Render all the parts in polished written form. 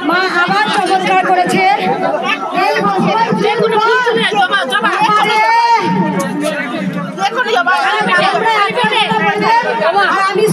মা আবার চমৎকার করেছে। আমি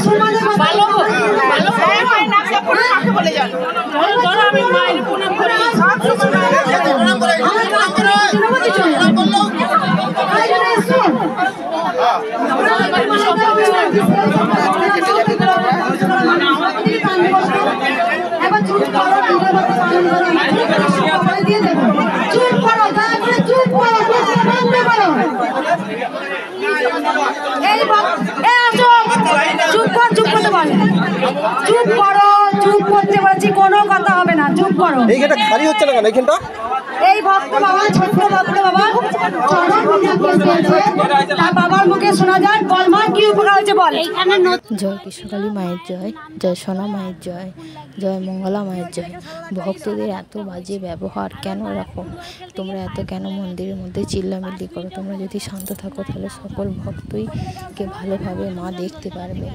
চুপ করো, চুপ করতে বলছি, কোনো কথা হবে না, চুপ করো। এইখানটা খালি হচ্ছে না কেন? এইখানটা এই ভক্ত বাবা, ছোট্ট ভক্ত বাবা তার বাবার মুখে শোনা যায়। বল মা কি উপকার হয়েছে বল। জয় কৃষ্ণকালী মায়ের জয়, জয় সোনা মায়ের জয়, জয় মঙ্গলা মায়ের জয়। ভক্তদের এত বাজে ব্যবহার কেন এরকম? তোমরা এত কেন মন্দিরের মধ্যে চিল্লামিল্লি করো? তোমরা যদি শান্ত থাকো তাহলে সকল ভক্তই কে ভালোভাবে মা দেখতে পারবে।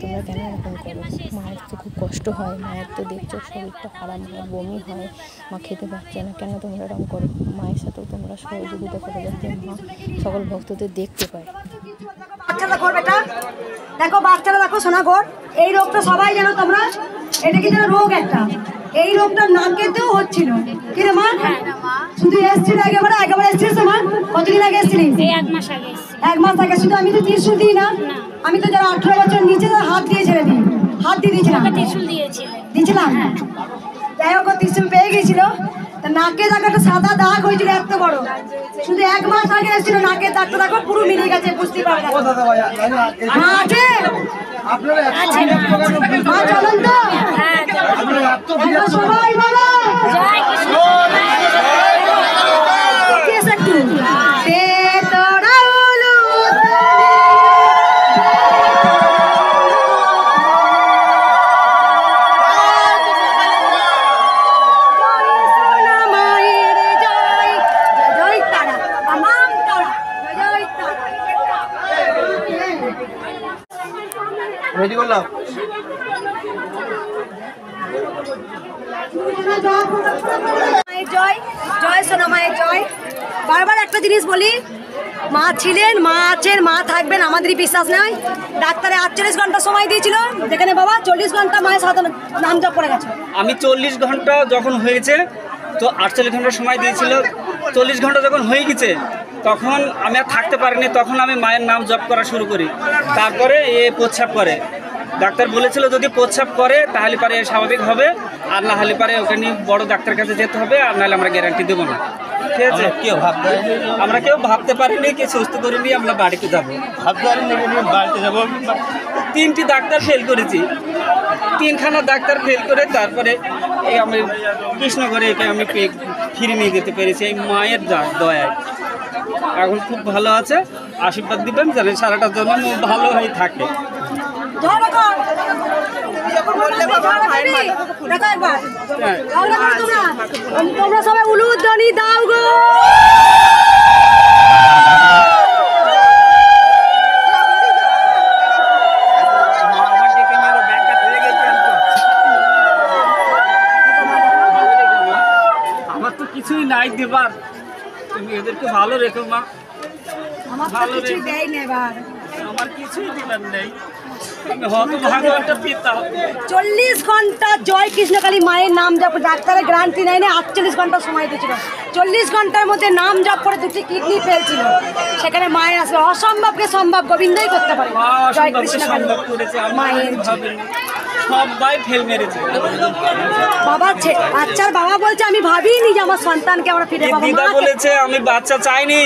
তোমরা কেন এরকম করো? মায়ের তো খুব কষ্ট হয়, মায়ের তো দেখছো শরীরটা খারাপ, মায়ের বমি হয়, মা খেতে পারছে না। কেন তোমরা এরকম করো? মায়ের সাথেও তোমরা সহযোগিতা করো যাতে মা সকল ভক্তদের দেখতে পায়। বাচ্চাটা কর বেটা, দেখো বাচ্চাটা দেখো সোনা কর। এই রোগটা সবাই জানো তোমরা, এটা কি যেন রোগ একটা, এই রোগটা নাকেতেও হচ্ছিল। কি রে মা? শুধু এসছিল একেবারে এসছিস মা? কতদিন আগে এসছিলিস? 1 মাস আগে। 1 মাস আগে। শুধু আমি তো ত্রিশূল দিই না, আমি তো যারা 18 বছর নিচে তারা হাত দিয়ে ছেড়ে দিই, হাত দিয়ে দিয়েছিলাম। ত্রিশূল দিয়েছিলাম। যাই হোক ত্রিশূল পেয়ে গেছিল, নাকে দেখো একটা সাদা দাগ হয়েছিল এত বড়। শুধু 1 মাস আগে এসেছিল, নাকের দাগটা দেখো পুরো মিলে গেছে, বুঝতে পারবে না। মা আছে? মা চলুন তো সবাই বলো রেডি করলাম। মায়ের জয়, জয় সোনা মায়ের জয়। বারবার একটা জিনিস বলি, মা ছিলেন, মা আছেন, মা থাকবেন, আমাদেরই বিশ্বাস নয়। ডাক্তারে 48 ঘন্টা সময় দিয়েছিল, যেখানে বাবা 40 ঘন্টা মায়ের সাথে নাম জপ করে গেছে। আমি 40 ঘন্টা যখন হয়েছে তো 48 ঘন্টা সময় দিয়েছিল। 40 ঘন্টা যখন হয়ে গেছে তখন আমি আর থাকতে পারিনি, তখন আমি মায়ের নাম জপ করা শুরু করি। তারপরে এ প্রস্রাব করে, ডাক্তার বলেছিল যদি প্রস্রাব করে তাহলে পারে স্বাভাবিক হবে, আর না হলে পারে ওকে নিয়ে বড় ডাক্তারের কাছে যেতে হবে, আর নাহলে আমরা গ্যারান্টি দেবো না। ঠিক আছে? আমরা কেউ ভাবতে পারিনি কি সুস্থ করিনি আমরা বাড়িতে যাবো, বাড়িতে যাবো। 3টি ডাক্তার ফেল করেছি, 3খানা ডাক্তার ফেল করে তারপরে এই আমি কৃষ্ণগড়ে একে আমি ফিরে নিয়ে যেতে পেরেছি এই মায়ের দয়ায়। এখন খুব ভালো আছে, আশীর্বাদ দিবেন যেন সারাটা জন্য ভালো হয়ে থাকে। তোমরা সবাই উলুধ্বনি দাও গো। আমার তো কিছুই নাই দেবার, তুমি এদেরকে ভালো রেখো মা। আমার তো কিছুই দেয় না এবার, আমার কিছুই দিবার নেই। 40 ঘন্টা জয় কৃষ্ণকালী মায়ের নাম জপ, ডাক্তারের গ্যারান্টি নেয় না, 48 ঘন্টা সময় দিয়েছিল। 40 ঘন্টার মধ্যে নাম জপ করে 2টি কিডনি ফেলছিল, সেখানে মায়ের আসলে অসম্ভবকে সম্ভব গোবিন্দই করতে পারে। জয় কৃষ্ণকালী মায়ের সবাই ফেল মেরেছে। বাবা বাচ্চার বাবা বলছে আমি ভাবিনি যে আমার সন্তানকে আমরা ফিরে পাবো। দিদা বলেছে আমি বাচ্চা চাইনি,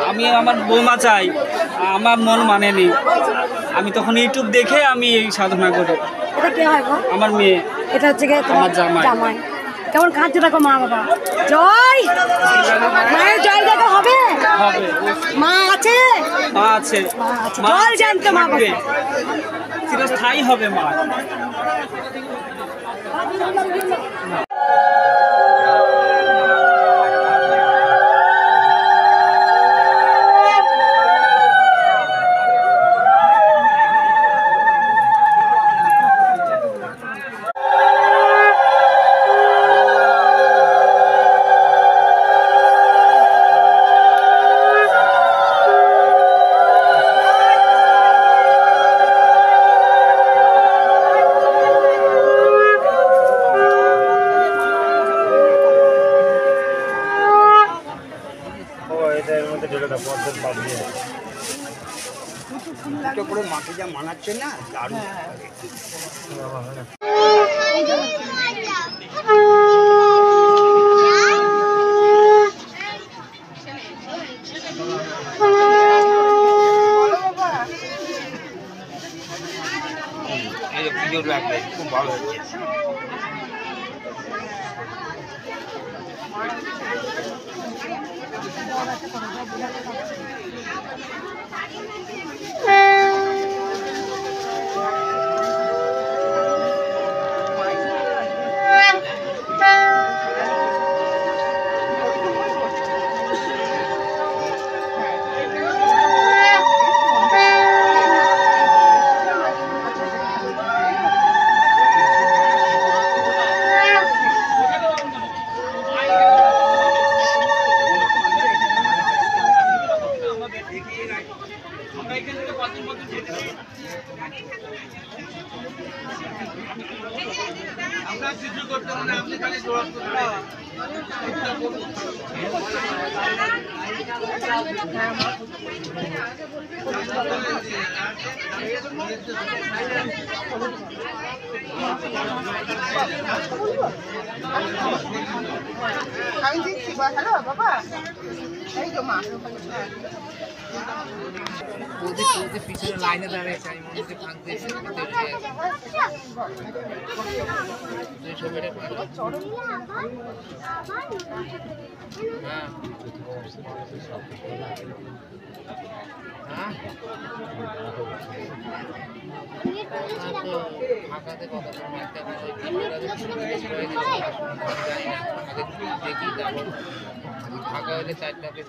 আমি আমার বৌমা চাই, আমার মন মানেনি। আমি তখন ইউটিউব দেখে আমি এই সাধনা করি। এটা কে হয় গো? আমার মেয়ে। এটা হচ্ছে কি আমার জামাই। জামাই। কেমন কাঁদছে দেখো মা বাবা। জয় মায়ের জয় দেখো হবে, হবে। মা আছে, মা আছে, জল জানতো মা বাবা চিরস্থায়ী হবে মা। বানাচ্ছে না দারুণ। এই যে পুজোর লাগবে খুব ভালো হচ্ছে। আমি দিচ্ছি হ্যালো বাবা এই তো মা ওদের পিছনে লাইনে দাঁড়িয়েছে আমি মনে হচ্ছে ভাঙতে এসে ফাঁকাতে কথা দেখি তারপর ফাঁকা হলে চারটাকে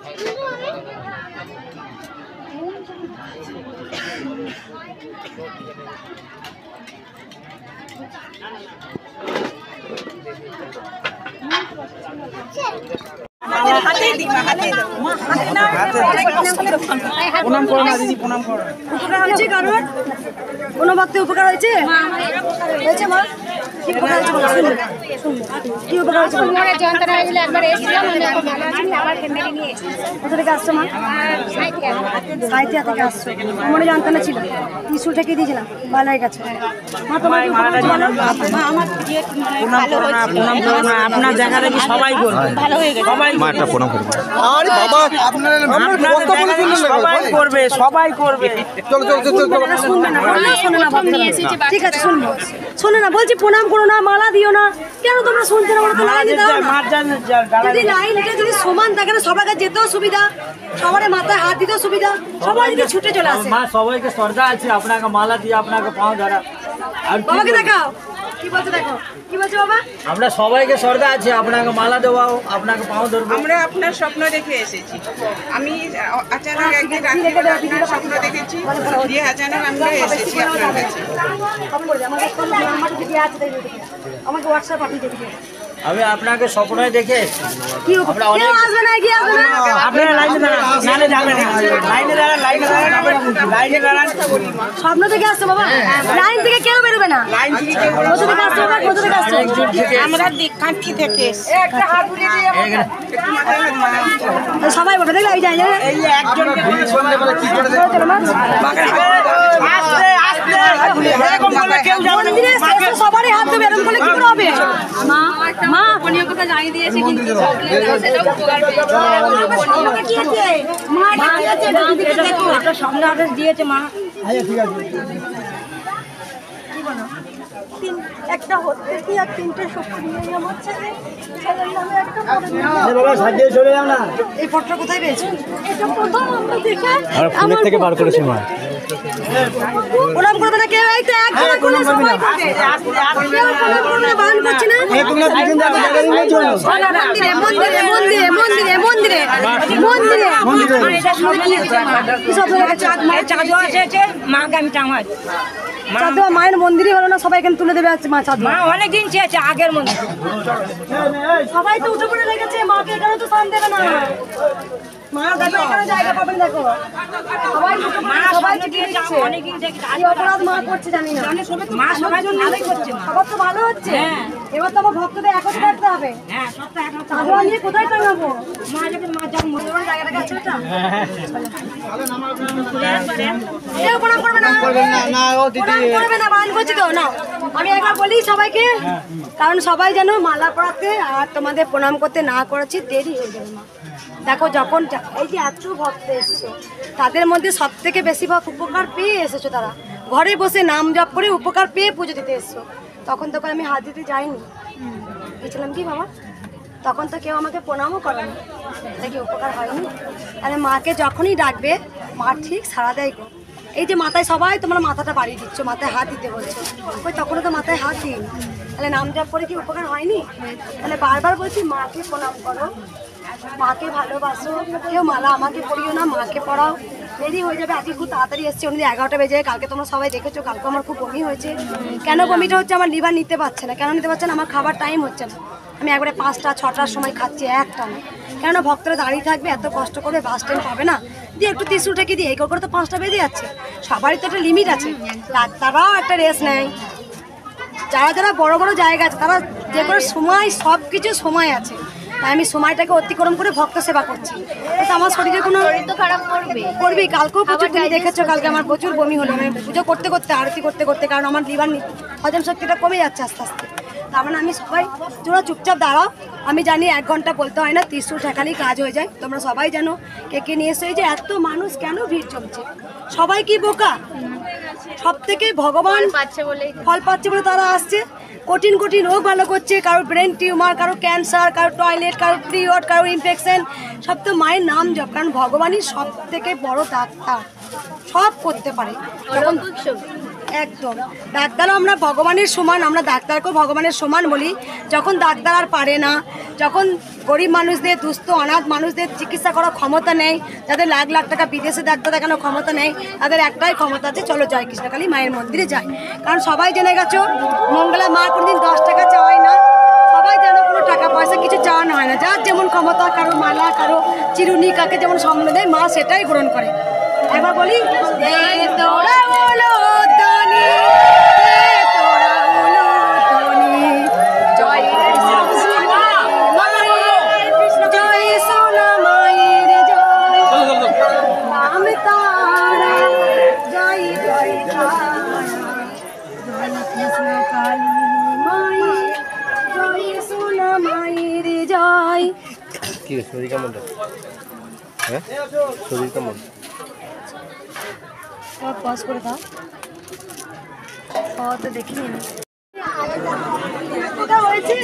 প্রণাম করো না দিদি, প্রণাম করো। উপকার হয়েছে কারোর? কোনো ভক্তি উপকার হয়েছে? হয়েছে মা? কি উপকার হয়েছে বলো, শুনুন। কি উপকার হয়েছে বলো? যন্ত্রণা হয়েছিল একবার এসেছিলাম ভালো আছি আবার ফ্যামিলি নিয়ে এসেছি। কোথা থেকে আসছো মা? সাহিত্যা থেকে আসছো। মনে যন্ত্রণা ছিল, ত্রিশূল ঠেকিয়ে দিয়েছিলাম, ভালো হয়ে গেছে। মা তোমার কি উপকার হয়েছে বলো? আমার ভালো হয়েছে। প্রণাম করো না, আপনার দেখা দেখি সবাই করবে, ভালো হয়ে গেছে। সবাই মাটা প্রণাম করবে। আরে বাবা আপনারা কথা বলে শুনলেন না, সবাই করবে, সবাই করবে। চলো চলো চলো চলো। না, শুনবে না, বললেও শোনে না ভক্তরা। ঠিক আছে শুনবো, শোনে না, বলছি প্রণাম করো না, মালা দিও না, কেন তোমরা শুনতে না? বলো তো লাইনে দাও না। যদি লাইনটা যদি সমান থাকে না, সবার কাছে যেতেও সুবিধা, সবার মাথায় হাত দিতেও সুবিধা, সবাই যদি ছুটে চলে আসে। মা সবাইকে শ্রদ্ধা আছে, আপনাকে মালা দিয়ে আপনাকে পাও ধরা। আর কি বাবাকে বলবো? দেখাও, কি বলছে দেখো, কি বলছে বাবা? আমরা সবাইকে শ্রদ্ধা আছে, আপনাকে মালা দেওয়াও, আপনাকে পাও ধরবো। আমরা আপনার স্বপ্ন দেখে এসেছি। আমি আচানক একদিন রাত্রিবেলা আপনার স্বপ্ন দেখেছি, দিয়ে আচানক আমরা এসেছি আপনার কাছে। সব করে দে, আমাকে ফোন নাম্বার দিতে আছে, তাই দেখে আমাকে হোয়াটসঅ্যাপ পাঠিয়ে দিতে। আমি আপনাকে স্বপ্নে দেখে এসেছি। কি উপকার? কেউ আসবে না, এগিয়ে আসবে না। আপনারা লাইনে দাঁড়ান, নালে যাবেন না। লাইনে দাঁড়ান, লাইনে দাঁড়ান, লাইনে দাঁড়ান। স্বপ্ন থেকে আসছো বাবা, লাইন থেকে কেউ বেরোবে না। লাইন থেকে কেউ কোথা থেকে আসছো বাবা, কোথা থেকে আসছো? আমরা কাঁঠি থেকে এসেছি। সবাই বলে দেখলে এই যায় এই যে একজনকে সন্ধ্যেবেলা কি করে আস্তে আস্তে এরকম বলে কেউ যাবে না। মন্দিরে এসে সবারই হাত দেবে, এরকম করলে কি করে হবে? মা মা ফোনের কথা জানিয়ে দিয়েছে কিন্তু আমাকে কি আছে? মা কি আছে? দিদিকে দেখো, একটা সামনে আদেশ দিয়েছে মা। আচ্ছা ঠিক আছে। কি বলো? একটা হচ্ছে কি আর তিনটে শক্তি নিয়ে আমার ছেলে, ছেলের নামে একটা করে দিল। বাবা সাজিয়ে চলে যাও না। এই ফটোটা কোথায় পেয়েছো? এটা প্রথম আমরা দেখে আর ফোনের থেকে বার করেছি মা। প্রণাম করবে না কেউ, এই তো একজন করলে সবাই করবে। কেউ প্রণাম করবে না, বারণ করছি না। মন্দিরে মন্দিরে মন্দিরে মন্দিরে মন্দিরে মন্দিরে এটা শুনে কি হচ্ছে? কি সব মায়ের চাঁদও আছে, মাকে আমি টাঙাই। চাঁদোয়া মায়ের মন্দিরই হলো না, সবাই এখানে তুলে দেবে মা চাঁদোয়া। অনেকদিন চেয়েছে আগের মন্দির, সবাই তো উঠে পড়ে রেখেছে, মাকে এখানে তো স্থান দেবে না। মা দেখো এখানে জায়গা পাবেন, দেখো সবাই উঠে পড়ে, সবাই চিঠিয়ে দিচ্ছে। কি অপরাধ মা করছে জানি না, মা সবার জন্য ভালোই করছে, সবার তো ভালো হচ্ছে। এবার তো আমার ভক্তদের একত্রে রাখতে হবে। চাঁদোয়া নিয়ে কোথায় টাঙাবো? মা যখন মন্দিরের জায়গাটা আছে ওটা। কেউ প্রণাম করবে না। প্রণাম করবে না, বারণ করছি তো না। আমি একবার বলি সবাইকে, কারণ সবাই যেন মালা পরাতে আর তোমাদের প্রণাম করতে না করেছি, দেরি হয়ে যাবে মা। দেখো যখন এই যে এত ভক্ত এসছো, তাদের মধ্যে সব থেকে বেশি উপকার পেয়ে এসেছো, তারা ঘরে বসে নাম জপ করে উপকার পেয়ে পুজো দিতে এসছো। তখন তো আমি হাত দিতে যাইনি, গেছিলাম কি বাবা? তখন তো কেউ আমাকে প্রণামও করেনি, দেখি উপকার হয়নি। তাহলে মাকে যখনই ডাকবে মা ঠিক সাড়া দেয় গো। এই যে মাথায় সবাই তোমরা মাথাটা বাড়িয়ে দিচ্ছ, মাথায় হাত দিতে বলছো, ওই তখনও তো মাথায় হাত দিই। তাহলে নাম জপ করে কি উপকার হয়নি? তাহলে বারবার বলছি মাকে প্রণাম করো, মাকে ভালোবাসো। কেউ মালা আমাকে পড়িও না, মাকে পড়াও। দেরি হয়ে যাবে, আজকে খুব তাড়াতাড়ি এসছে, অন্য 11টা বেজে যায়। কালকে তোমরা সবাই দেখেছো, কালকে আমার খুব বমি হয়েছে। কেন বমিটা হচ্ছে? আমার লিভার নিতে পারছে না। কেন নিতে পারছে না? আমার খাবার টাইম হচ্ছে না। আমি একবারে 5টা 6টার সময় খাচ্ছি, একটা না। কেন ভক্তরা দাঁড়িয়ে থাকবে, এত কষ্ট করে বাস স্ট্যান্ড পাবে না, দিয়ে একটু তিসু ঠেকে দিয়ে এই করে তো 5টা বেজে যাচ্ছে। সবারই তো একটা লিমিট আছে, ডাক্তাররাও একটা রেস্ট নেয়। যারা যারা বড় বড় জায়গা আছে তারা যে কোনো সময়, সব কিছু সময় আছে, তাই আমি সময়টাকে অতিক্রম করে ভক্ত সেবা করছি। তো আমার শরীরে কোনো খারাপ করবেই। কালকেও প্রচুর, তুমি দেখেছো কালকে আমার প্রচুর বমি হলো, আমি পুজো করতে করতে, আরতি করতে করতে, কারণ আমার লিভার হজম শক্তিটা কমে যাচ্ছে আস্তে আস্তে। তার মানে আমি সবাই তোমরা চুপচাপ দাঁড়াও। আমি জানি 1 ঘন্টা বলতে হয় না, 30 ঠেকালেই কাজ হয়ে যায়। তোমরা সবাই জানো কে নিয়ে এসে, যে এত মানুষ কেন ভিড় জমছে? সবাই কি বোকা? সব থেকে ভগবান ফল পাচ্ছে বলে তারা আসছে। কঠিন কঠিন রোগ ভালো করছে, কারো ব্রেন টিউমার, কারো ক্যান্সার, কারো টয়লেট, কারো পিরিয়ড, কারো ইনফেকশন, সব তো মায়ের নাম জপ। কারণ ভগবানই সব থেকে বড় ডাক্তার, সব করতে পারে। একদম ডাক্তারও আমরা ভগবানের সমান, আমরা ডাক্তারকেও ভগবানের সমান বলি। যখন ডাক্তার আর পারে না, যখন গরিব মানুষদের, দুস্থ অনাথ মানুষদের চিকিৎসা করার ক্ষমতা নেই, যাদের লাখ লাখ টাকা বিদেশে ডাক্তার দেখানোর ক্ষমতা নেই, তাদের একটাই ক্ষমতা আছে, চলো জয় কৃষ্ণকালী মায়ের মন্দিরে যাই। কারণ সবাই জেনে গেছো মঙ্গলা মা কোনোদিন 10 টাকা চাওয়াই না। সবাই যেন কোনো টাকা পয়সা কিছু চাওয়ানো হয় না, যার যেমন ক্ষমতা, কারো মালা, কারো চিরুনি, কাকে যেমন সামনে দেয় মা সেটাই গ্রহণ করে। একবার বলি, কি শরীর কেমন? হ্যাঁ, শরীর কেমন? পজ করে দাও, তো দেখিনি হয়েছে।